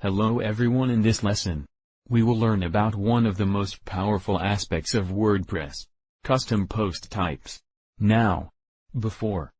Hello everyone, in this lesson, we will learn about one of the most powerful aspects of WordPress, custom post types. Now, before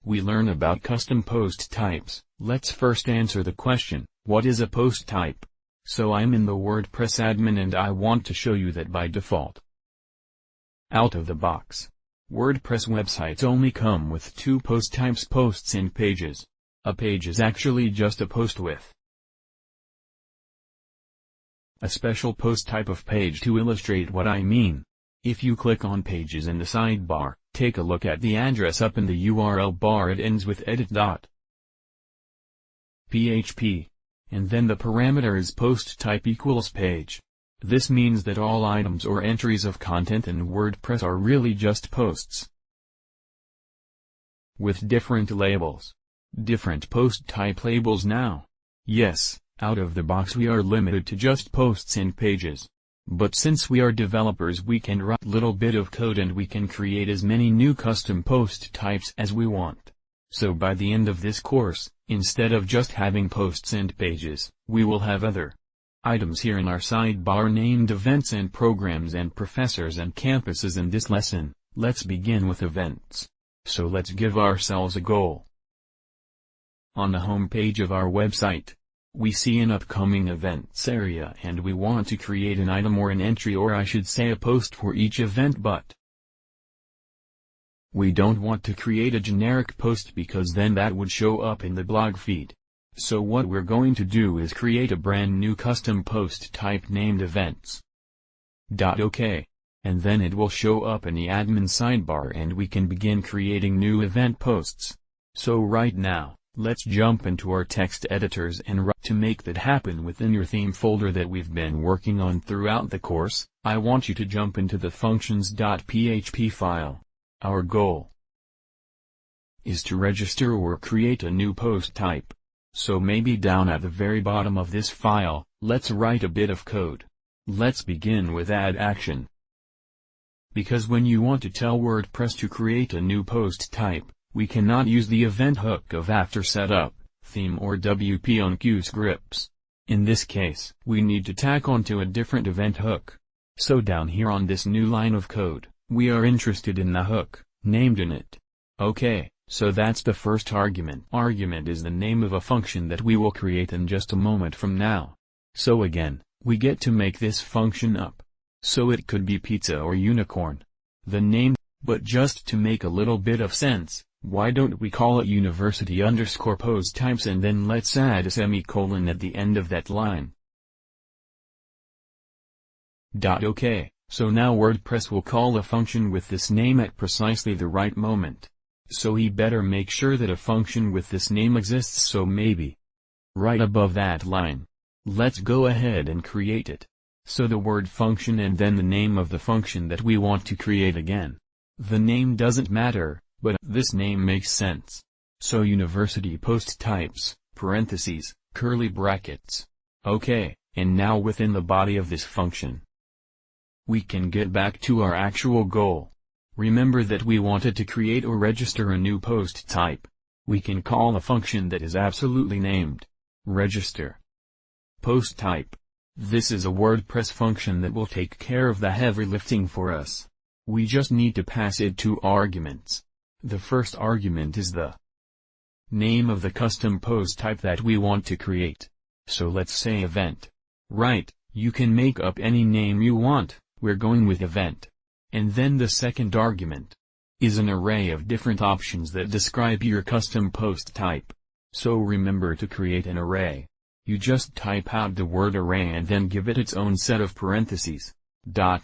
we learn about custom post types, let's first answer the question, what is a post type? So I'm in the WordPress admin and I want to show you that by default, out of the box, WordPress websites only come with two post types: posts and pages. A page is actually just a post with a special post type of page. To illustrate what I mean, if you click on Pages in the sidebar, take a look at the address up in the URL bar. It ends with edit.php, and then the parameter is post type equals page. This means that all items or entries of content in WordPress are really just posts with different labels. Different post type labels now. Yes, out of the box we are limited to just posts and pages. But since we are developers, we can write a little bit of code and we can create as many new custom post types as we want. So by the end of this course, instead of just having posts and pages, we will have other items here in our sidebar named events and programs and professors and campuses. In this lesson, let's begin with events. So let's give ourselves a goal. On the home page of our website, we see an upcoming events area and we want to create an item or an entry, or I should say a post for each event, but we don't want to create a generic post because then that would show up in the blog feed. So what we're going to do is create a brand new custom post type named events. OK. And then it will show up in the admin sidebar and we can begin creating new event posts. So right now, let's jump into our text editors and to make that happen within your theme folder that we've been working on throughout the course, I want you to jump into the functions.php file. Our goal is to register or create a new post type. So maybe down at the very bottom of this file, let's write a bit of code. Let's begin with add action. Because when you want to tell WordPress to create a new post type, we cannot use the event hook of after setup, theme or WP on Q scripts. In this case, we need to tack onto a different event hook. So down here on this new line of code, we are interested in the hook, named init. Okay, so that's the first argument. Argument is the name of a function that we will create in just a moment from now. So again, we get to make this function up. So it could be pizza or unicorn. The name, but just to make a little bit of sense, why don't we call it university_post types and then let's add a semicolon at the end of that line. OK, so now WordPress will call a function with this name at precisely the right moment. So he better make sure that a function with this name exists, so maybe right above that line. Let's go ahead and create it. So the word function and then the name of the function that we want to create again. The name doesn't matter, but this name makes sense. So university post types, parentheses, curly brackets. Okay, and now within the body of this function, we can get back to our actual goal. Remember that we wanted to create or register a new post type. We can call a function that is absolutely named register post type. This is a WordPress function that will take care of the heavy lifting for us. We just need to pass it two arguments. The first argument is the name of the custom post type that we want to create. So let's say event. Right, you can make up any name you want, we're going with event. And then the second argument is an array of different options that describe your custom post type. So remember to create an array. You just type out the word array and then give it its own set of parentheses.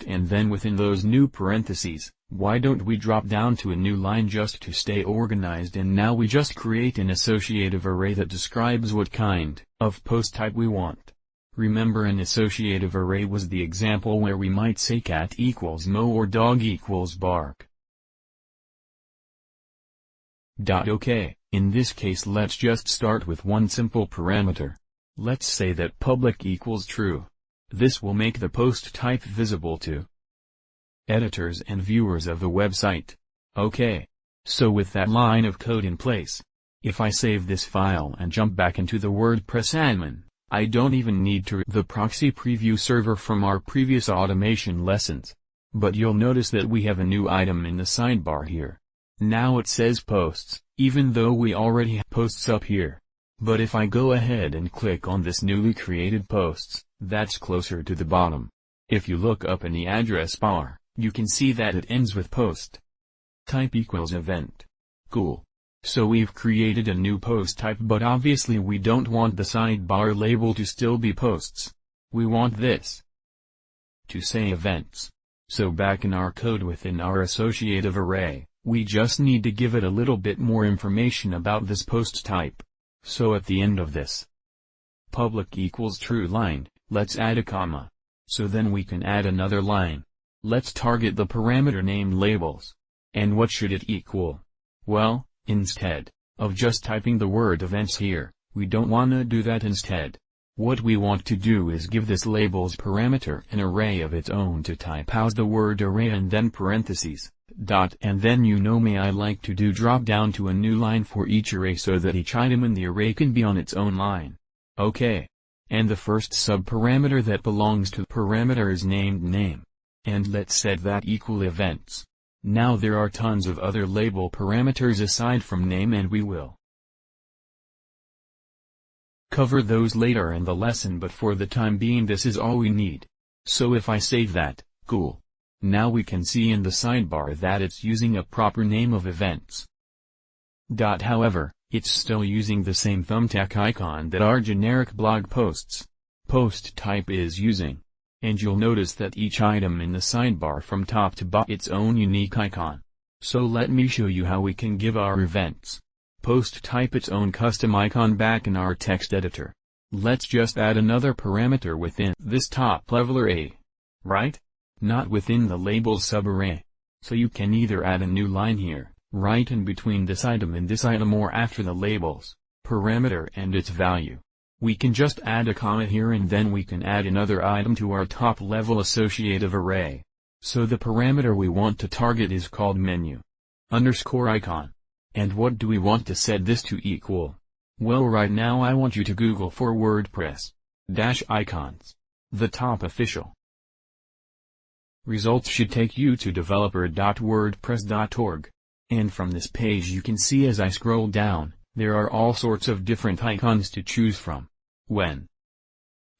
And then within those new parentheses, why don't we drop down to a new line just to stay organized, and now we just create an associative array that describes what kind of post type we want. Remember, an associative array was the example where we might say cat equals mo or dog equals bark. OK, in this case let's just start with one simple parameter. Let's say that public equals true. This will make the post type visible to editors and viewers of the website. OK. So with that line of code in place, if I save this file and jump back into the WordPress admin, I don't even need to the proxy preview server from our previous automation lessons. But you'll notice that we have a new item in the sidebar here. Now it says posts, even though we already have posts up here. But if I go ahead and click on this newly created posts, that's closer to the bottom. If you look up in the address bar, you can see that it ends with post type equals event. Cool. So we've created a new post type, but obviously we don't want the sidebar label to still be posts. We want this to say events. So back in our code within our associative array, we just need to give it a little bit more information about this post type. So at the end of this public equals true line, let's add a comma. So then we can add another line. Let's target the parameter name labels. And what should it equal? Well, instead of just typing the word events here, we don't wanna do that instead. What we want to do is give this labels parameter an array of its own to type out the word array and then parentheses, dot, and then I like to do drop down to a new line for each array so that each item in the array can be on its own line. Okay. And the first subparameter that belongs to the parameter is named name. And let's set that equal events. Now there are tons of other label parameters aside from name, and we will cover those later in the lesson, but for the time being this is all we need. So if I save that, cool. Now we can see in the sidebar that it's using a proper name of events. However, it's still using the same thumbtack icon that our generic blog posts post type is using. And you'll notice that each item in the sidebar from top to bottom its own unique icon. So let me show you how we can give our events post type its own custom icon back in our text editor. Let's just add another parameter within this top level array. Right? Not within the labels subarray. So you can either add a new line here, right in between this item and this item, or after the labels parameter and its value. We can just add a comma here, and then we can add another item to our top level associative array. So the parameter we want to target is called menu underscore icon. And what do we want to set this to equal? Well, right now I want you to Google for WordPress icons. The top official results should take you to developer.wordpress.org. And from this page you can see, as I scroll down, there are all sorts of different icons to choose from. When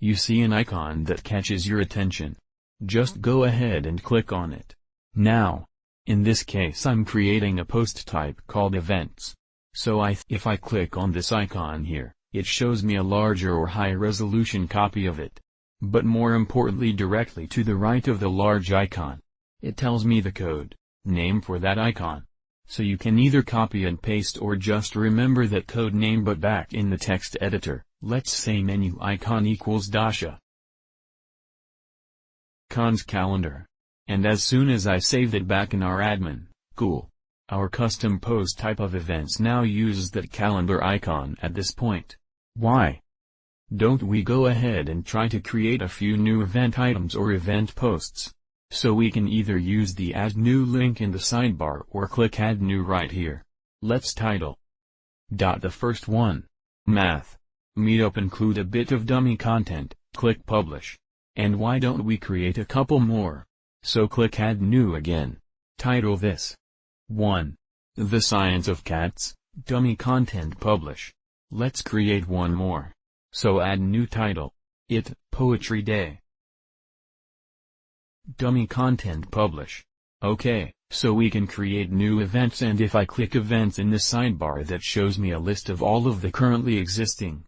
you see an icon that catches your attention, just go ahead and click on it. Now, in this case I'm creating a post type called events. So if I click on this icon here, it shows me a larger or high resolution copy of it. But more importantly, directly to the right of the large icon, it tells me the code name for that icon. So you can either copy and paste or just remember that code name. But back in the text editor, let's say menu icon equals Dasha cons calendar. And as soon as I save that back in our admin, cool. Our custom post type of events now uses that calendar icon at this point. Why don't we go ahead and try to create a few new event items or event posts? So we can either use the add new link in the sidebar or click add new right here. Let's title the first one Math Meetup, include a bit of dummy content, click publish. And why don't we create a couple more? So click add new again. Title this 1. The Science of Cats, dummy content, publish. Let's create one more. So add new title. It, Poetry Day. Dummy content, publish. Okay, so we can create new events, and if I click events in the sidebar, that shows me a list of all of the currently existing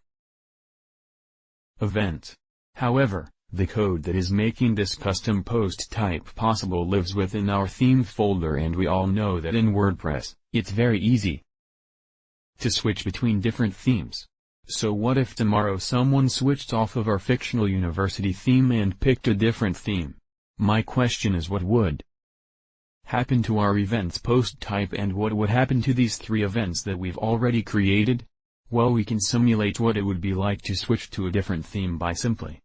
events. However, the code that is making this custom post type possible lives within our theme folder, and we all know that in WordPress, it's very easy to switch between different themes. So what if tomorrow someone switched off of our fictional university theme and picked a different theme? My question is, what would happen to our events post type, and what would happen to these three events that we've already created? Well, we can simulate what it would be like to switch to a different theme by simply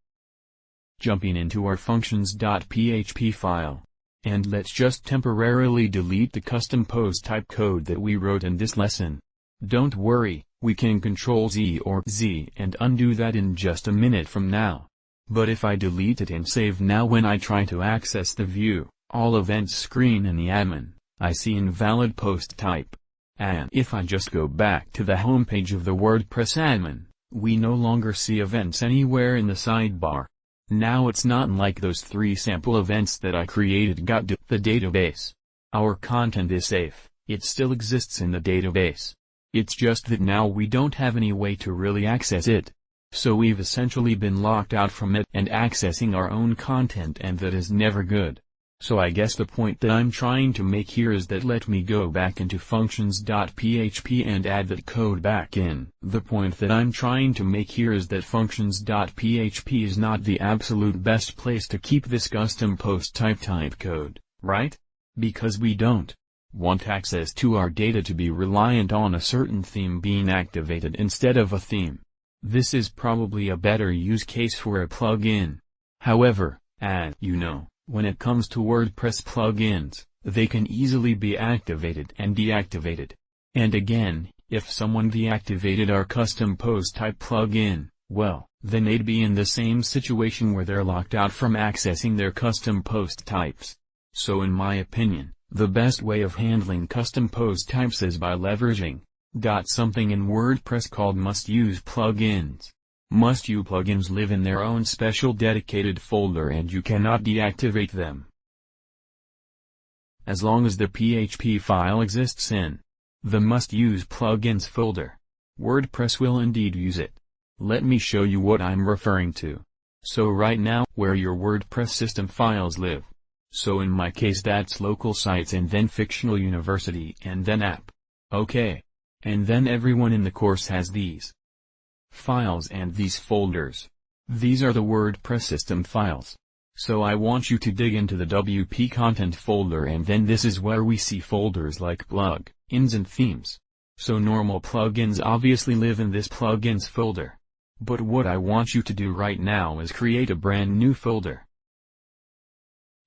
jumping into our functions.php file. And let's just temporarily delete the custom post type code that we wrote in this lesson. Don't worry, We can Ctrl Z or Z and undo that in just a minute from now. But if I delete it and save now, when I try to access the View All Events screen in the admin, I see invalid post type. And if I just go back to the homepage of the WordPress admin, we no longer see events anywhere in the sidebar. Now it's not like those 3 sample events that I created got to the database. Our content is safe, it still exists in the database. It's just that now we don't have any way to really access it. So we've essentially been locked out from it and accessing our own content, and that is never good. So I guess the point that I'm trying to make here is that let me go back into functions.php and add that code back in. The point that I'm trying to make here is that functions.php is not the absolute best place to keep this custom post type code, right? Because we don't want access to our data to be reliant on a certain theme being activated instead of a theme. This is probably a better use case for a plugin. However, as you know, when it comes to WordPress plugins, they can easily be activated and deactivated. And again, if someone deactivated our custom post type plugin, well, then they'd be in the same situation where they're locked out from accessing their custom post types. So in my opinion, the best way of handling custom post types is by leveraging something in WordPress called must-use plugins. Must-use plugins live in their own special dedicated folder and you cannot deactivate them. As long as the PHP file exists in the must-use plugins folder, WordPress will indeed use it. Let me show you what I'm referring to. So right now, where your WordPress system files live. So in my case that's local sites and then fictional university and then app. Okay. And then everyone in the course has these files and these folders. These are the WordPress system files. So I want you to dig into the WP content folder, and then this is where we see folders like plugins and themes. So normal plugins obviously live in this plugins folder. But what I want you to do right now is create a brand new folder.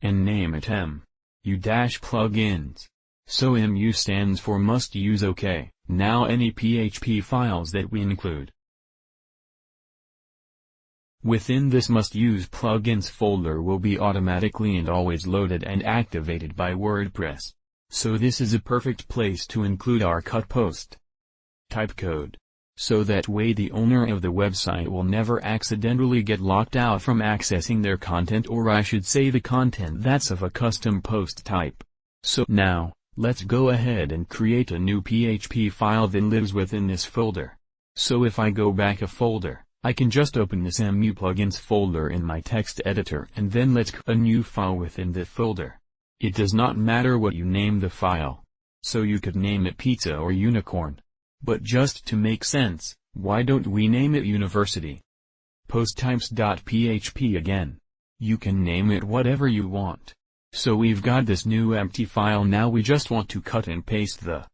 And name it MU-plugins. So MU stands for must use. OK, now any PHP files that we include within this must use plugins folder will be automatically and always loaded and activated by WordPress. So this is a perfect place to include our cut post type code. So that way the owner of the website will never accidentally get locked out from accessing their content, or I should say the content that's of a custom post type. So now, let's go ahead and create a new PHP file that lives within this folder. So if I go back a folder, I can just open this MU plugins folder in my text editor and then let's create a new file within that folder. It does not matter what you name the file. So you could name it pizza or unicorn. But just to make sense, why don't we name it university? Posttypes.php again. You can name it whatever you want. So we've got this new empty file. Now we just want to cut and paste the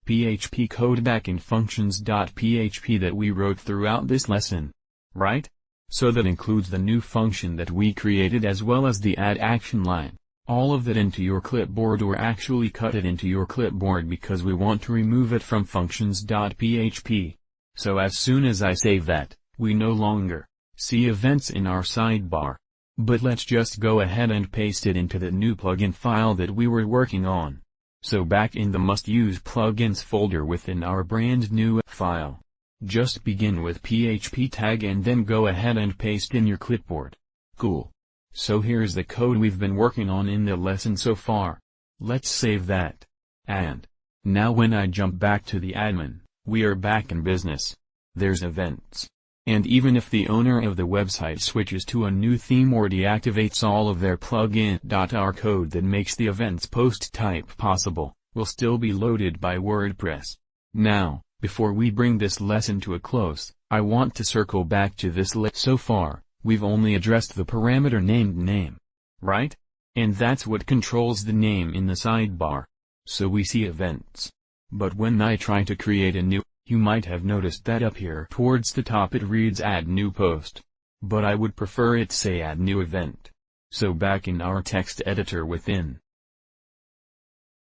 PHP code back in functions.php that we wrote throughout this lesson. Right? So that includes the new function that we created as well as the add action line. All of that into your clipboard, or actually cut it into your clipboard because we want to remove it from functions.php. So as soon as I save that, we no longer see events in our sidebar. But let's just go ahead and paste it into the new plugin file that we were working on. So back in the must-use plugins folder within our brand new file, just begin with PHP tag and then go ahead and paste in your clipboard. Cool. So here's the code we've been working on in the lesson so far. Let's save that. And now when I jump back to the admin, we are back in business. There's events. And even if the owner of the website switches to a new theme or deactivates all of their plugin, our code that makes the events post type possible, will still be loaded by WordPress. Now, before we bring this lesson to a close, I want to circle back to this list. So far, we've only addressed the parameter named name. Right? And that's what controls the name in the sidebar. So we see events. But when I try to create a new, you might have noticed that up here towards the top it reads add new post. But I would prefer it say add new event. So back in our text editor within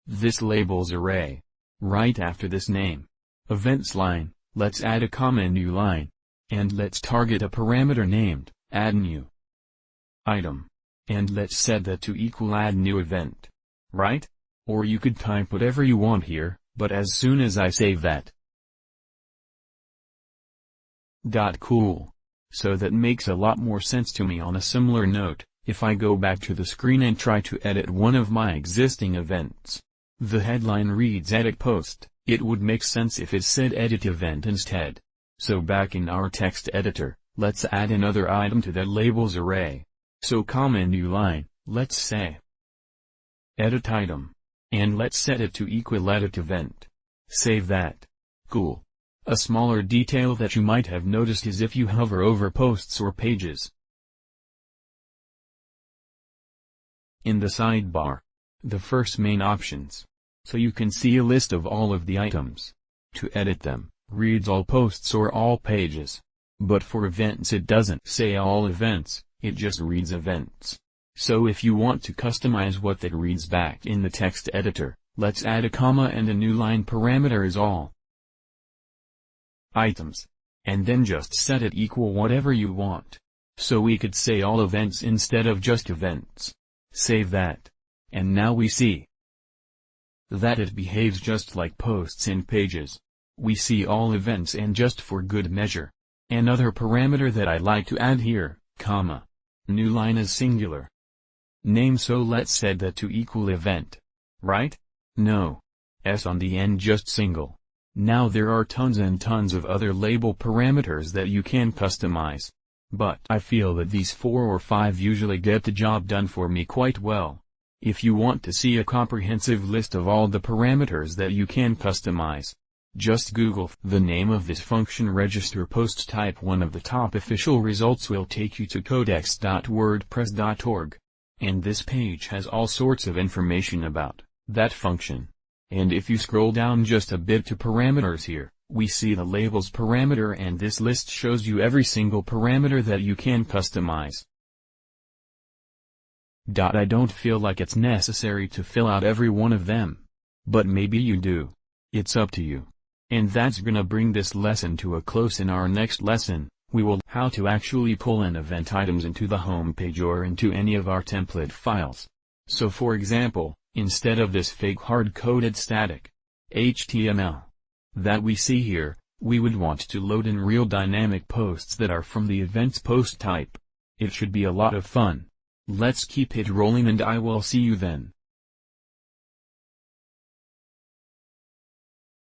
this labels array, Right after this name, events line, let's add a comma in new line. And let's target a parameter named, add new item. And let's set that to equal add new event. Right? Or you could type whatever you want here, but as soon as I save that. Cool. So that makes a lot more sense to me. On a similar note, if I go back to the screen and try to edit one of my existing events, the headline reads edit post, it would make sense if it said edit event instead. So back in our text editor, let's add another item to that labels array. So comma in new line, let's say edit item. And let's set it to equal edit event. Save that. Cool. A smaller detail that you might have noticed is if you hover over posts or pages. In the sidebar, the first main options. So you can see a list of all of the items. To edit them, reads all posts or all pages. But for events it doesn't say all events, it just reads events. So if you want to customize what that reads back in the text editor, let's add a comma and a new line parameter is all items. And then just set it equal whatever you want. So we could say all events instead of just events. Save that. And now we see that it behaves just like posts and pages. We see all events, and just for good measure, another parameter that I like to add here, comma. New line is singular. Name, so let's set that to equal event. Right? No. S on the end, just single. Now there are tons and tons of other label parameters that you can customize. But I feel that these 4 or 5 usually get the job done for me quite well. If you want to see a comprehensive list of all the parameters that you can customize, just Google the name of this function, register post, type one of the top official results will take you to codex.wordpress.org. And this page has all sorts of information about that function. And if you scroll down just a bit to parameters here, we see the labels parameter, and this list shows you every single parameter that you can customize. I don't feel like it's necessary to fill out every one of them. But maybe you do. It's up to you. And that's gonna bring this lesson to a close. In our next lesson, we will how to actually pull in event items into the home page or into any of our template files. So for example, instead of this fake hard-coded static HTML that we see here, we would want to load in real dynamic posts that are from the events post type. It should be a lot of fun. Let's keep it rolling, and I will see you then.